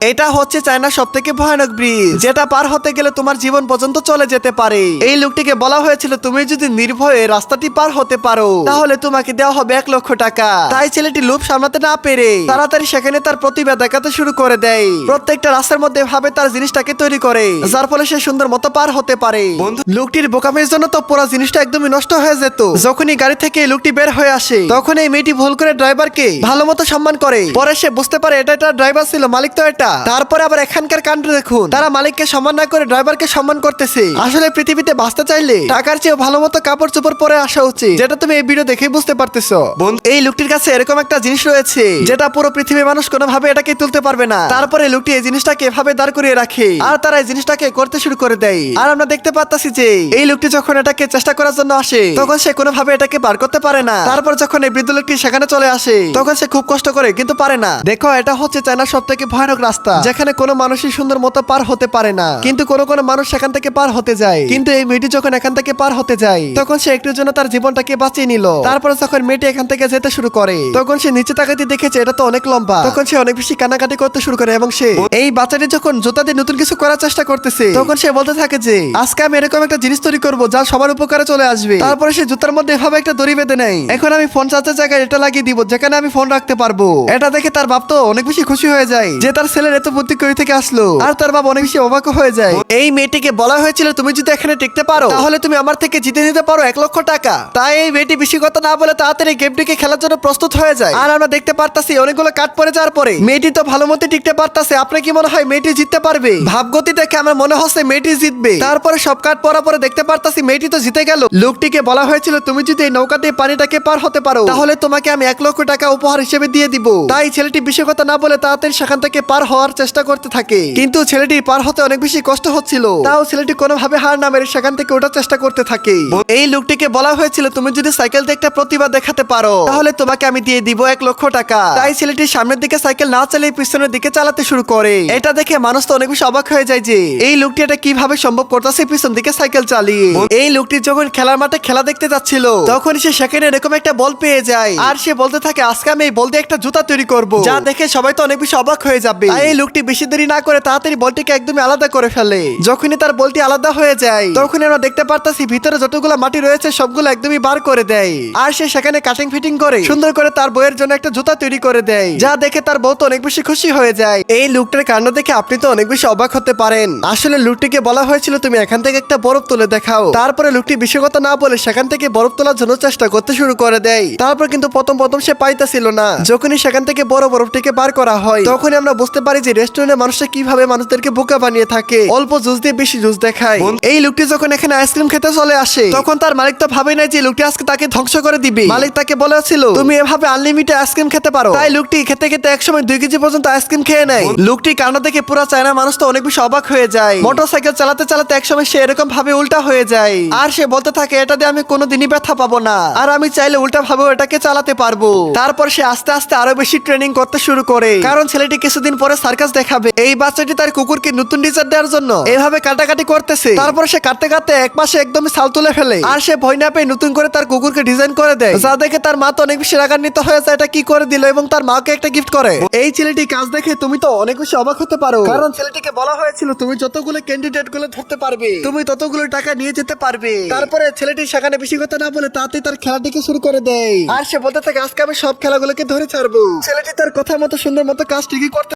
এটা হচ্ছে চায়না সব থেকে ভয়ানক ব্রিজ, যেটা পার হতে গেলে তোমার জীবন পর্যন্ত চলে যেতে পারে। এই লোকটিকে বলা হয়েছিল তুমি যদি নির্ভয়ে রাস্তাটি পার হতে পারো তাহলে তোমাকে দেওয়া হবে 1 লক্ষ টাকা। তাই ছেলেটি লোভ সামলাতে না পেরে তাড়াতাড়ি সেখানে তার প্রতিভা দেখাতে শুরু করে দেয়। প্রত্যেকটা রাস্তার মধ্যে ভাবে তার জিনিসটাকে তৈরি করে, যার ফলে সে সুন্দর মতো পার হতে পারে। লোকটির বোকামির জন্য তো পুরো জিনিসটা একদমই নষ্ট হয়ে যেত। যখনই গাড়ি থেকে এই লোকটি বের হয়ে আসে তখন এই মেয়েটি ভুল করে ড্রাইভারকে ভালো মতো সম্মান করে। পরে সে বুঝতে পারে এটা ড্রাইভার ছিল, মালিক তো এটা। তারপরে আবার এখানকার কাণ্ড দেখুন, তারা মালিককে সম্মান না করে ড্রাইভারকে সম্মান করতেছে। আসলে পৃথিবীতে বাঁচতে চাইলে টাকার চেয়ে ভালো মতো কাপড় চোপড় পরে আসা উচিত, যেটা তুমি এই ভিডিও দেখে বুঝতে পারতেছো। এই লোকটির কাছে এরকম একটা জিনিস রয়েছে যেটা পুরো পৃথিবীর মানুষ কোনোভাবে এটাকে তুলতে পারবে না। তারপরে লোকটি এই জিনিসটাকে এভাবে দাঁড় করিয়ে রাখে আর তারা এই জিনিসটাকে করতে শুরু করে দেয়। আর আমরা দেখতে পাচ্ছি যে এই লোকটি যখন এটাকে চেষ্টা করার জন্য আসে তখন সে কোনোভাবে এটাকে পার করতে পারে না। তারপর যখন এই বৃদ্ধ লোকটি সেখানে চলে আসে তখন সে খুব কষ্ট করে কিন্তু পারে না। দেখো, এটা হচ্ছে চায়নার সব থেকে ভয়ানক রাস্তা, যেখানে কোনো মানুষই সুন্দর মতো পার হতে পারে না, কিন্তু কোনো মানুষ সেখান থেকে পার হতে যায়। কিন্তু এই মেয়েটি যখন এখান থেকে পার হতে যায় তখন সে একটুর জন্য তার জীবনটাকে বাঁচিয়ে নিল। তারপরে যখন মেয়েটি এখান থেকে যেতে শুরু করে তখন সে নিচে তাকাতে দেখেছে এটা তো অনেক লম্বা। তখন সে অনেক বেশি কানাকাটি করতে শুরু করে এবং সে এই বাচ্চাটি যখন জুতা দিয়ে নতুন কিছু করার চেষ্টা করতেছে তখন সে বলতে থাকে যে আজকে আমি এরকম একটা জিনিস তৈরি করবো যা সবার উপকারে চলে আসবে। তারপরে সে জুতার মধ্যে এভাবে একটা দড়ি বেঁধে নেয়। এখন আমি ফোন চার্জের জায়গায় এটা লাগিয়ে দিব যেখানে আমি ফোন রাখতে পারবো। এটা দেখে তার বাপ তো অনেক বেশি খুশি হয়ে যায় যে তার ছেলের এত বুদ্ধি কই থেকে আসলো, আর তার বাপ অনেক বেশি অবাক হয়ে যায়। এই মেয়েটিকে বলা হয়েছিল তুমি যদি এখানে টিকতে পারো তাহলে তুমি আমার থেকে জিতে নিতে পারো 1 লক্ষ টাকা। তাই এই মেয়েটি বেশি কথা না বলে তাড়াতাড়ি গেমটিকে খেলার জন্য প্রস্তুত হয়ে যায়। আর আমরা দেখতে পারতাছি অনেকগুলো কাট পড়ে যাওয়ার পরে মেয়েটি তো ভালো মতো টিকতে পারতাছে। আপনার কি মনে হয় মেয়েটি জিততে পারবে? ভাবগতি দেখে আমার মনে হচ্ছে মেয়েটি জিতবে। তারপরে সব কাট পড়া পরে দেখতে পারতাছি মেয়েটি তো জিতে গেল। লোকটিকে বলা হয়েছিল তুমি যদি এই নৌকা দিয়ে পানিটাকে পার হতে পারো তাহলে তোমাকে আমি 1 লক্ষ টাকা উপহার হিসেবে দিয়ে দিব। তাই ছেলেটি বেশি কথা না বলে তাড়াতাড়ি সেখান থেকে পার হওয়ার চেষ্টা করতে থাকে, কিন্তু ছেলেটি পার হতে অনেক বেশি কষ্ট হচ্ছিল। তাও ছেলেটি কোনোভাবে হার না মেরে সেখান থেকে ওঠার চেষ্টা করতে থাকে। এই লোকটিকে বলা হয়েছিল তুমি যদি সাইকেল দিয়ে একটা প্রতিভা দেখাতে পারো তাহলে তোমাকে আমি দিয়ে দিব 1 লক্ষ টাকা। তাই ছেলেটি সামনের দিকে সাইকেল না চালিয়ে পিছনের দিকে চালাতে শুরু করে। এটা দেখে মানুষ তো অনেক বেশি অবাক হয়ে যায় যে এই লোকটি এটা কিভাবে সম্ভব করতেছে পিছন দিকে সাইকেল চালিয়ে। এই লোকটি যখন খেলার মাঠে খেলা দেখতে যাচ্ছিল তখন সে সেখানে এরকম একটা বল পেয়ে যায় আর সে বলতে থাকে আজকে আমি এই বল দিয়ে একটা জুতা তৈরি করব, যা দেখে সবাই তো অনেক বেশি অবাক হয়ে যাবে। তাই এই লোকটি বেশি দেরি না করে তাড়াতাড়ি বলটিকে একদমই আলাদা করে ফেলে। যখনই তার বলটি আলাদা হয়ে যায় তখন আমরা দেখতে পারতাছি ভিতরে যতগুলো মাটি রয়েছে সবগুলো একদমই বার করে দেয়। আর সে সেখানে কাটিং ফিটিং করে সুন্দর করে তার বইয়ের জন্য একটা জুতা তৈরি করে দেয়, যা দেখে তার বউ তো অনেক বেশি খুশি হয়ে যায়। এই লোকটার কাণ্ড দেখে আপনি তো অনেক বেশি অবাক হতে পারেন। আসলে লোকটিকে বলা হয়েছিল তুমি এখান থেকে একটা বরফ তুলে দেখাও। তারপরে লোকটি বেশি কথা না বলে সেখান থেকে বরফ তোলার জন্য চেষ্টা করতে শুরু করে দেয়। তারপর কিন্তু প্রথম সে পাইতেছিল না। যখনই সেখান থেকে বড় বরফটিকে বার করা হয় তখনই আমরা বুঝতে পারি যে রেস্টুরেন্টে মানুষরা কিভাবে মানুষদেরকে বোকা বানিয়ে থাকে, অল্প জুস দিয়ে বেশি জুস দেখায়। এই লোকটি যখন এখানে আইসক্রিম খেতে চলে আসে তখন তার মালিক তো ভাবে নাই যে লোকটি আজকে তাকে ধ্বংস করে দিবে। মালিক তাকে বলেছিল তুমি এভাবে আনলিমিটেড আইসক্রিম খেতে পারো। তাই লোকটি খেতে খেতে একসময় 2 কেজি পর্যন্ত আইসক্রিম খেয়ে নেয়। লোকটি কাণ্ড দেখে পুরো চায়না মানুষ তো অনেক বেশি অবাক হয়ে যায়। মোটরসাইকেল চালাতে চালাতে একসময় সে এরকম ভাবে উল্টা হয়ে যায় আর সে বলতে থাকে এটা দিয়ে আমি কোনোদিনই ব্যথা পাবো না, আর আমি চাইলে উল্টা ভাবে এটাকে চালাতে পারবো। তারপর সে আস্তে আস্তে আরো বেশি ট্রেনিং করতে শুরু করে, কারণ ছেলেটি কিছুদিন পরে সার্কাস দেখাবে। এই বাচ্চাটি তার কুকুরকে নতুন ডিজাইন দেওয়ার জন্য এইভাবে কাটাকাটি করতেছে। তারপর সে কাটতে কাটতে এক পাশে একদমই ছাল তুলে ফেলে আর সে ভয় না পেয়ে নতুন করে তার কুকুরকে ডিজাইন করে দেয়, যা দেখে তার মা তো অনেক বেশি রাগান্বিত হয়ে যায় এটা কি করে দিল এবং তার মাকে একটা গিফট করে। এই ছেলেটি কাজ দেখে তুমি তো অনেক বেশি অবাক হতে পারো, কারণ ছেলেটিকে বলা হয়েছিল তুমি যতগুলো ক্যান্ডিডেট গুলো ধরতে পারবে তুমি ততগুলো টাকা নিয়ে যেতে পারবে। তারপরে ছেলেটি সেখানে বেশি কথা না বলে তাতেই তার খেলাটিকে শুরু করে দেয় আর সে বলতে থাকে আজকে আমি সব খেলাগুলোকে ধরে ছাড়বো। ছেলেটি তার কথা মতো সুন্দর মতো কাজ ঠিকই করতে